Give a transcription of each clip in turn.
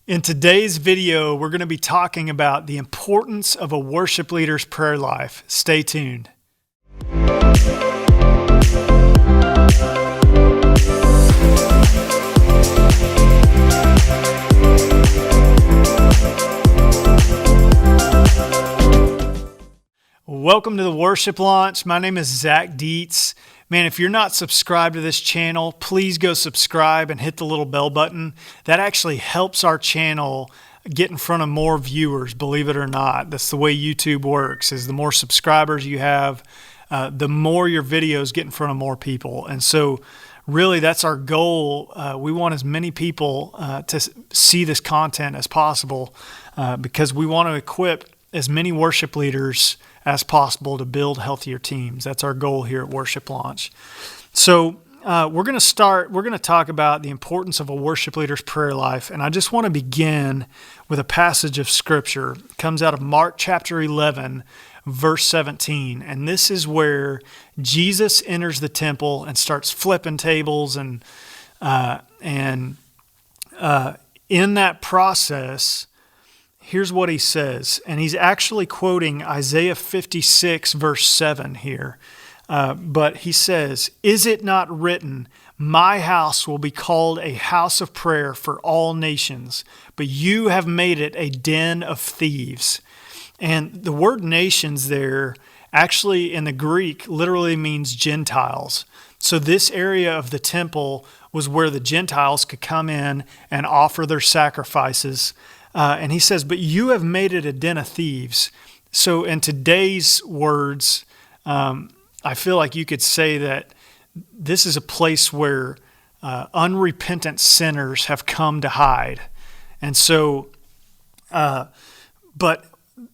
In today's video, we're going to be talking about the importance of a worship leader's prayer life. Stay tuned. Welcome to the Worship Launch. My name is Zach Dietz. Man, if you're not subscribed to this channel, please go subscribe and hit the little bell button. That actually helps our channel get in front of more viewers, believe it or not. That's the way YouTube works, is the more subscribers you have, the more your videos get in front of more people. And so really that's our goal. We want as many people to see this content as possible because we want to equip as many worship leaders as possible to build healthier teams. That's our goal here at Worship Launch. So we're going to talk about the importance of a worship leader's prayer life. And I just want to begin with a passage of Scripture. It comes out of Mark chapter 11, verse 17. And this is where Jesus enters the temple and starts flipping tables. And in that process, here's what he says, and he's actually quoting Isaiah 56, verse 7 here. But he says, "Is it not written, my house will be called a house of prayer for all nations, but you have made it a den of thieves." And the word nations there actually in the Greek literally means Gentiles. So this area of the temple was where the Gentiles could come in and offer their sacrifices. And he says, but you have made it a den of thieves. So in today's words, I feel like you could say that this is a place where unrepentant sinners have come to hide. And so, but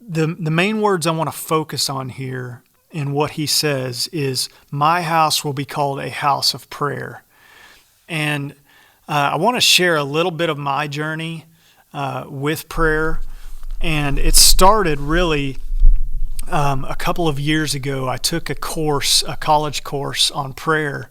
the main words I want to focus on here in what he says is, my house will be called a house of prayer. And I want to share a little bit of my journey with prayer, and it started really a couple of years ago. I took a college course on prayer,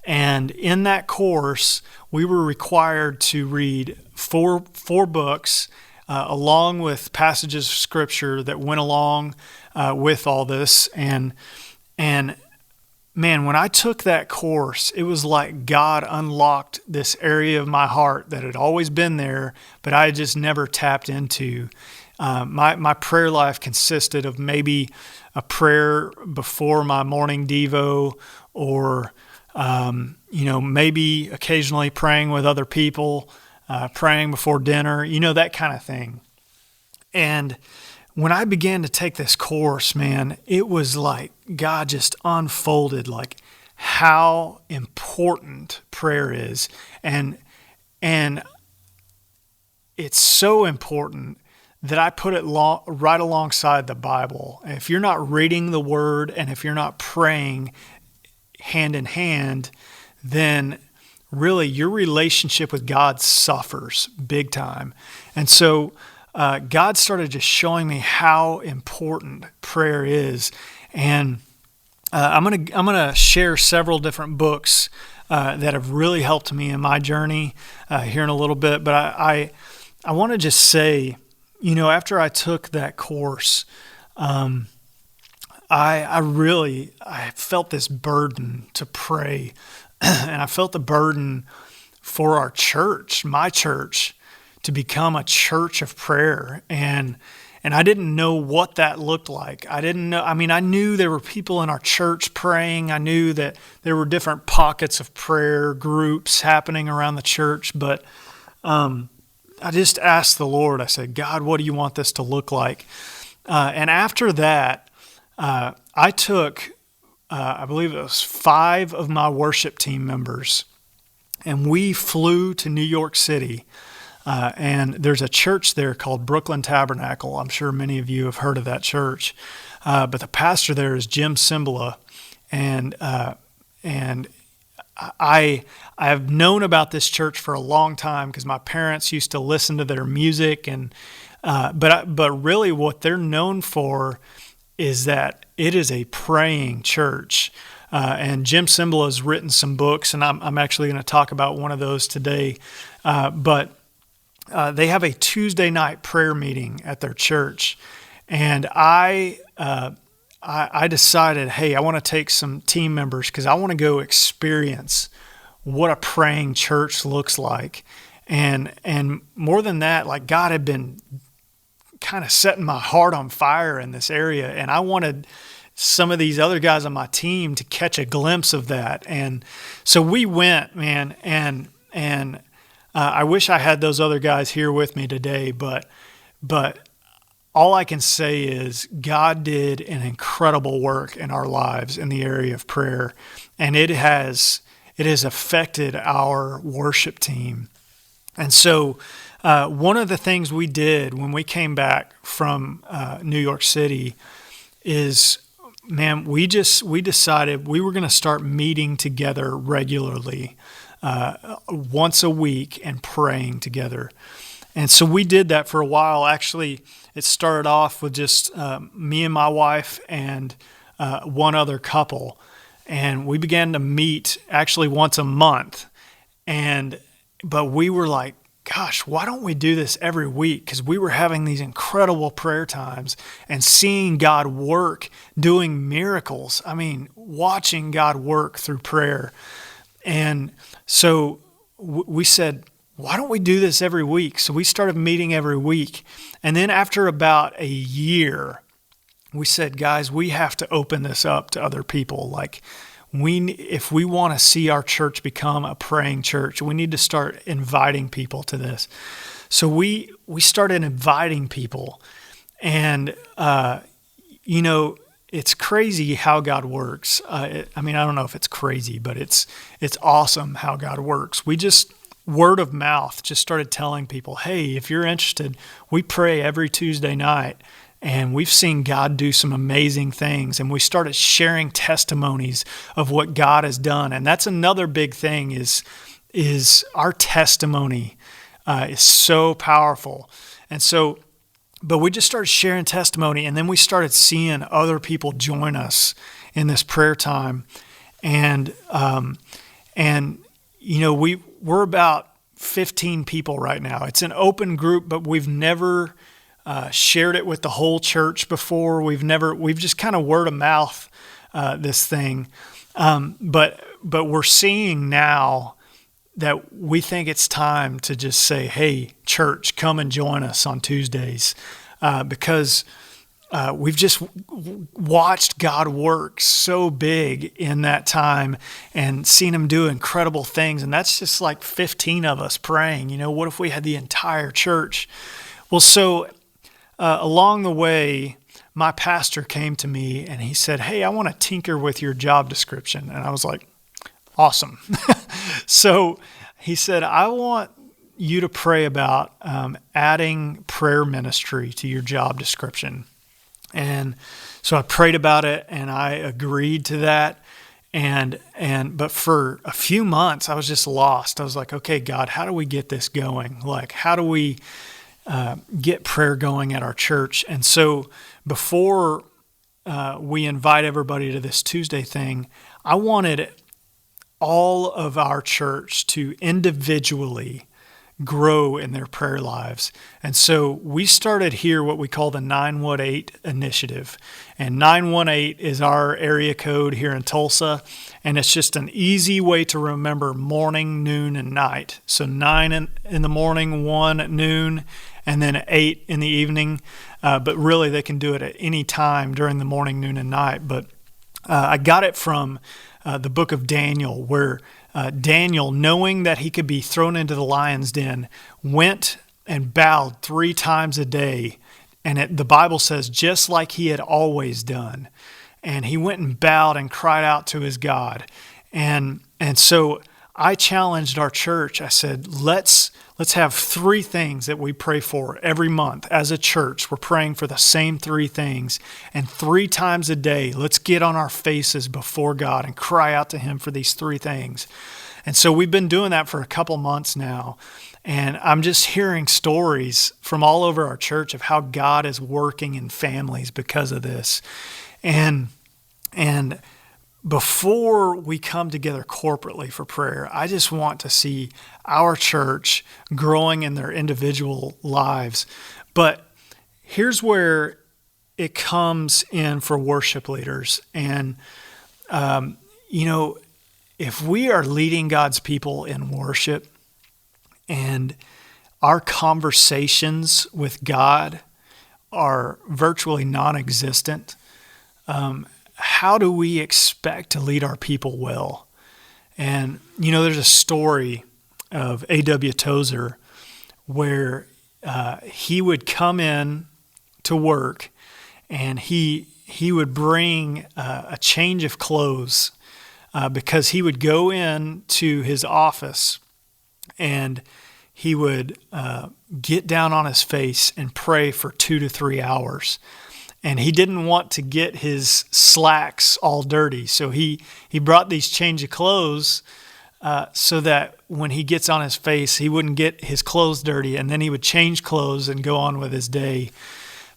and in that course, we were required to read four books along with passages of Scripture that went along with all this, and man, when I took that course, it was like God unlocked this area of my heart that had always been there, but I had just never tapped into. My prayer life consisted of maybe a prayer before my morning devo, or maybe occasionally praying with other people, praying before dinner, that kind of thing. And when I began to take this course, man, it was like God just unfolded like how important prayer is. And it's so important that I put it right alongside the Bible. If you're not reading the Word and if you're not praying hand in hand, then really your relationship with God suffers big time. And so God started just showing me how important prayer is, and I'm gonna share several different books that have really helped me in my journey here in a little bit. But I want to just say, after I took that course, I felt this burden to pray, and I felt the burden for our church, my church, to become a church of prayer. And I didn't know what that looked like. I didn't know. I knew there were people in our church praying. I knew that there were different pockets of prayer groups happening around the church. But I just asked the Lord, I said, God, what do you want this to look like? And after that, I took, I believe it was 5 of my worship team members, and we flew to New York City. And there's a church there called Brooklyn Tabernacle. I'm sure many of you have heard of that church. But the pastor there is Jim Cymbala. And I have known about this church for a long time because my parents used to listen to their music. But really what they're known for is that it is a praying church. And Jim Cymbala has written some books, and I'm actually going to talk about one of those today. But they have a Tuesday night prayer meeting at their church, and I decided, hey, I want to take some team members because I want to go experience what a praying church looks like. And more than that, like God had been kind of setting my heart on fire in this area, and I wanted some of these other guys on my team to catch a glimpse of that. And so we went, man, and I wish I had those other guys here with me today, but all I can say is God did an incredible work in our lives in the area of prayer, and it has affected our worship team. And so one of the things we did when we came back from New York City is, man, we decided we were going to start meeting together regularly, once a week, and praying together. And so we did that for a while. Actually, it started off with just me and my wife and one other couple. And we began to meet actually once a month. But we were like, gosh, why don't we do this every week? Because we were having these incredible prayer times and seeing God work, doing miracles. I mean, watching God work through prayer. And so we said, why don't we do this every week? So we started meeting every week. And then after about a year, we said, guys, we have to open this up to other people. Like, if we want to see our church become a praying church, we need to start inviting people to this. So we started inviting people. And, it's crazy how God works. I don't know if it's crazy, but it's awesome how God works. We just, word of mouth, just started telling people, hey, if you're interested, we pray every Tuesday night, and we've seen God do some amazing things. And we started sharing testimonies of what God has done. And that's another big thing is our testimony is so powerful. And so, but we just started sharing testimony, and then we started seeing other people join us in this prayer time. And we're about 15 people right now. It's an open group, but we've never shared it with the whole church before. We've just kind of word of mouth this thing. But we're seeing now that we think it's time to just say, hey, church, come and join us on Tuesdays, because we've just watched God work so big in that time and seen him do incredible things. And that's just like 15 of us praying. What if we had the entire church? Well, so along the way, my pastor came to me and he said, hey, I want to tinker with your job description. And I was like, awesome. So he said, I want you to pray about adding prayer ministry to your job description. And so I prayed about it and I agreed to that. But for a few months, I was just lost. I was like, okay, God, how do we get this going? Like, how do we get prayer going at our church? And so before we invite everybody to this Tuesday thing, I wanted all of our church to individually grow in their prayer lives. And so we started here what we call the 918 initiative. And 918 is our area code here in Tulsa. And it's just an easy way to remember morning, noon, and night. So 9 in the morning, 1 at noon, and then 8 in the evening. But really they can do it at any time during the morning, noon, and night. But I got it from the book of Daniel, where Daniel, knowing that he could be thrown into the lion's den, went and bowed 3 times a day. And the Bible says, just like he had always done. And he went and bowed and cried out to his God. And so I challenged our church. I said, let's have 3 things that we pray for every month as a church. We're praying for the same 3 things. And 3 times a day, let's get on our faces before God and cry out to him for these 3 things. And so we've been doing that for a couple months now. And I'm just hearing stories from all over our church of how God is working in families because of this. And before we come together corporately for prayer, I just want to see our church growing in their individual lives. But here's where it comes in for worship leaders. And, if we are leading God's people in worship and our conversations with God are virtually non-existent, how do we expect to lead our people well? And, there's a story of A.W. Tozer where he would come in to work and he would bring a change of clothes because he would go in to his office and he would get down on his face and pray for 2 to 3 hours. And he didn't want to get his slacks all dirty. So he brought these change of clothes so that when he gets on his face, he wouldn't get his clothes dirty. And then he would change clothes and go on with his day.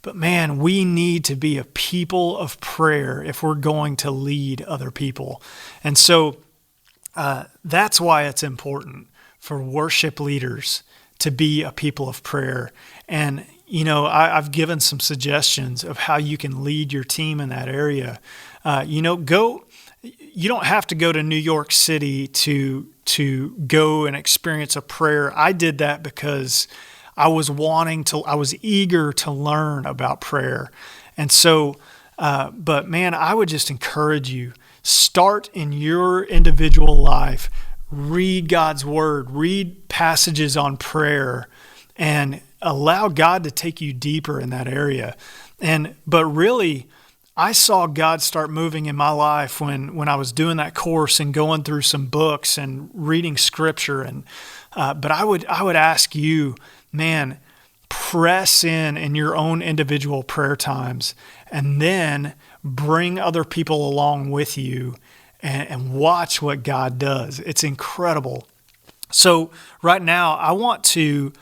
But man, we need to be a people of prayer if we're going to lead other people. And so that's why it's important for worship leaders to be a people of prayer. And, I've given some suggestions of how you can lead your team in that area. You don't have to go to New York City to go and experience a prayer. I did that because I was eager to learn about prayer. And so, but man, I would just encourage you, start in your individual life, read God's word, read passages on prayer, and allow God to take you deeper in that area. But really, I saw God start moving in my life when I was doing that course and going through some books and reading scripture. But I would ask you, man, press in your own individual prayer times, and then bring other people along with you and watch what God does. It's incredible. So right now, I want to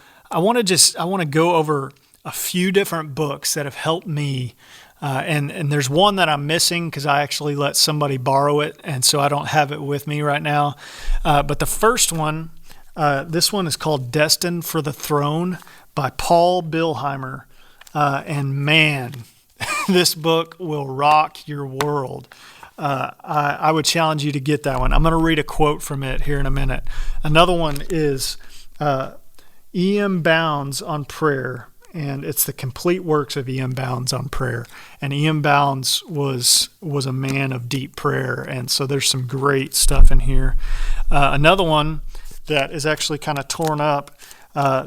go over a few different books that have helped me. And there's one that I'm missing because I actually let somebody borrow it, and so I don't have it with me right now. But the first one, this one is called Destined for the Throne by Paul Billheimer. And man, this book will rock your world. I would challenge you to get that one. I'm going to read a quote from it here in a minute. Another one is E.M. Bounds on Prayer, and it's the complete works of E.M. Bounds on prayer. And E.M. Bounds was a man of deep prayer, and so there's some great stuff in here. Another one that is actually kind of torn up,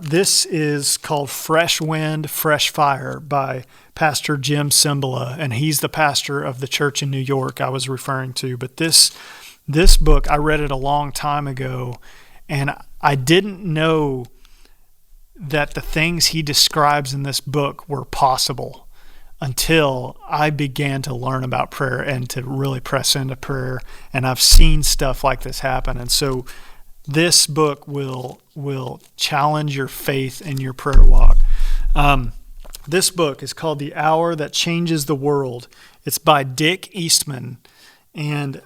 this is called Fresh Wind, Fresh Fire by Pastor Jim Cymbala, and he's the pastor of the church in New York I was referring to. But this book, I read it a long time ago, and I didn't know that the things he describes in this book were possible until I began to learn about prayer and to really press into prayer. And I've seen stuff like this happen. And so this book will challenge your faith in your prayer walk. This book is called The Hour That Changes the World. It's by Dick Eastman. And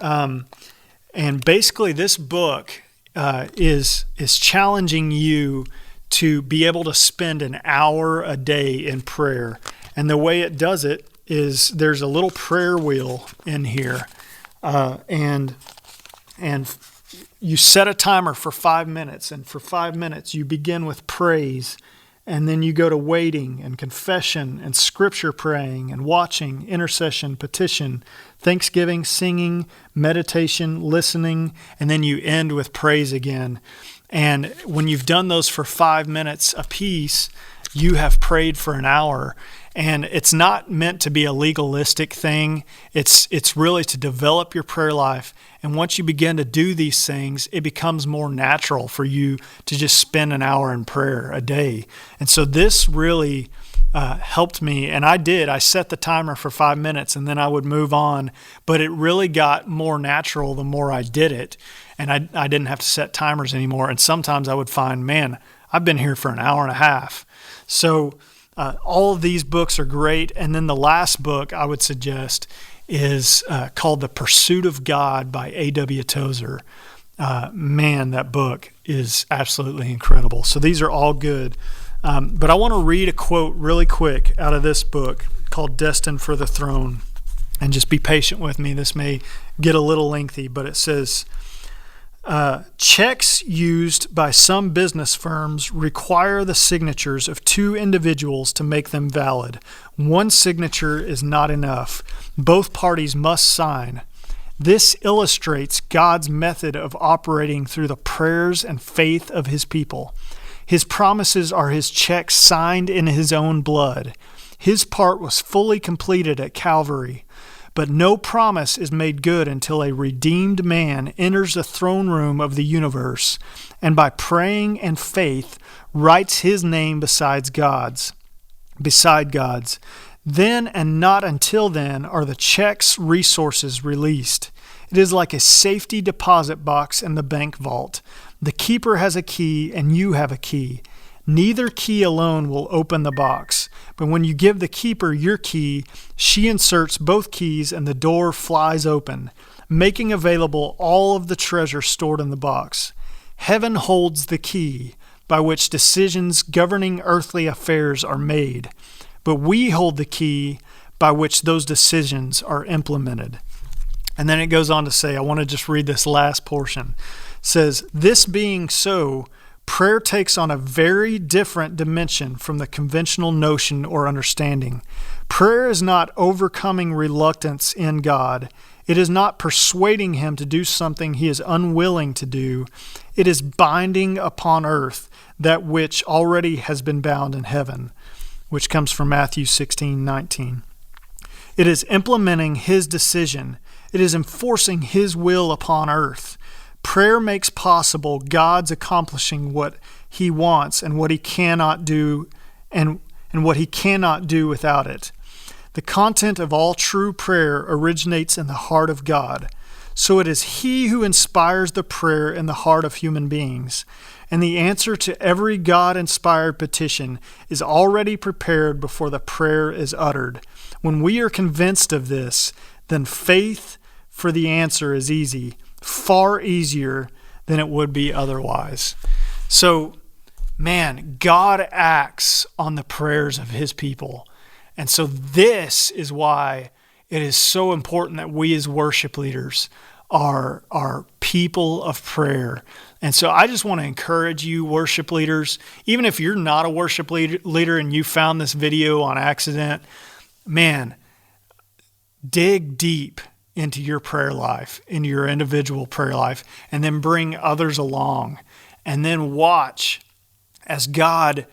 basically this book is challenging you to be able to spend an hour a day in prayer. And the way it does it is there's a little prayer wheel in here. And you set a timer for 5 minutes. And for 5 minutes, you begin with praise. And then you go to waiting and confession and scripture praying and watching, intercession, petition, thanksgiving, singing, meditation, listening, and then you end with praise again. And when you've done those for 5 minutes apiece, you have prayed for an hour. And it's not meant to be a legalistic thing. It's really to develop your prayer life. And once you begin to do these things, it becomes more natural for you to just spend an hour in prayer a day. And so this really helped me. And I did. I set the timer for 5 minutes and then I would move on. But it really got more natural the more I did it. And I didn't have to set timers anymore. And sometimes I would find, man, I've been here for an hour and a half. So all of these books are great. And then the last book I would suggest is called The Pursuit of God by A.W. Tozer. Man, that book is absolutely incredible. So these are all good. But I want to read a quote really quick out of this book called Destined for the Throne. And just be patient with me. This may get a little lengthy, but it says, checks used by some business firms require the signatures of two individuals to make them valid. One signature is not enough. Both parties must sign. This illustrates God's method of operating through the prayers and faith of His people. His promises are His checks signed in His own blood. His part was fully completed at Calvary. But no promise is made good until a redeemed man enters the throne room of the universe, and by praying and faith writes his name beside God's. Then and not until then are the check's resources released. It is like a safety deposit box in the bank vault. The keeper has a key and you have a key. Neither key alone will open the box, but when you give the keeper your key, she inserts both keys and the door flies open, making available all of the treasure stored in the box. Heaven holds the key by which decisions governing earthly affairs are made, but we hold the key by which those decisions are implemented. And then it goes on to say, I want to just read this last portion. It says, this being so, prayer takes on a very different dimension from the conventional notion or understanding. Prayer is not overcoming reluctance in God. It is not persuading Him to do something He is unwilling to do. It is binding upon earth that which already has been bound in heaven, which comes from Matthew 16:19. It is implementing His decision. It is enforcing His will upon earth. Prayer makes possible God's accomplishing what He wants and what He cannot do and what He cannot do without it. The content of all true prayer originates in the heart of God. So it is He who inspires the prayer in the heart of human beings. And the answer to every God-inspired petition is already prepared before the prayer is uttered. When we are convinced of this, then faith for the answer is easy. Far easier than it would be otherwise. So, man, God acts on the prayers of His people. And so this is why it is so important that we as worship leaders are people of prayer. And so I just want to encourage you, worship leaders, even if you're not a worship leader and you found this video on accident, man, dig deep into your prayer life, into your individual prayer life, and then bring others along. And then watch as God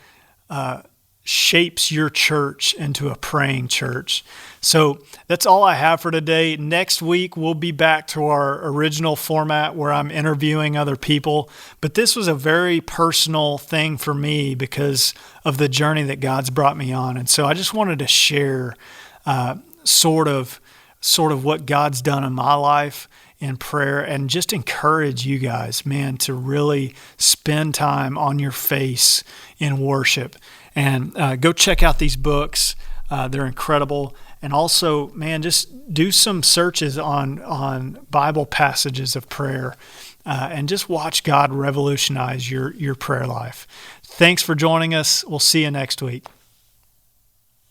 shapes your church into a praying church. So that's all I have for today. Next week, we'll be back to our original format where I'm interviewing other people. But this was a very personal thing for me because of the journey that God's brought me on. And so I just wanted to share sort of what God's done in my life in prayer and just encourage you guys, man, to really spend time on your face in worship. And go check out these books. They're incredible. And also, man, just do some searches on Bible passages of prayer and just watch God revolutionize your prayer life. Thanks for joining us. We'll see you next week.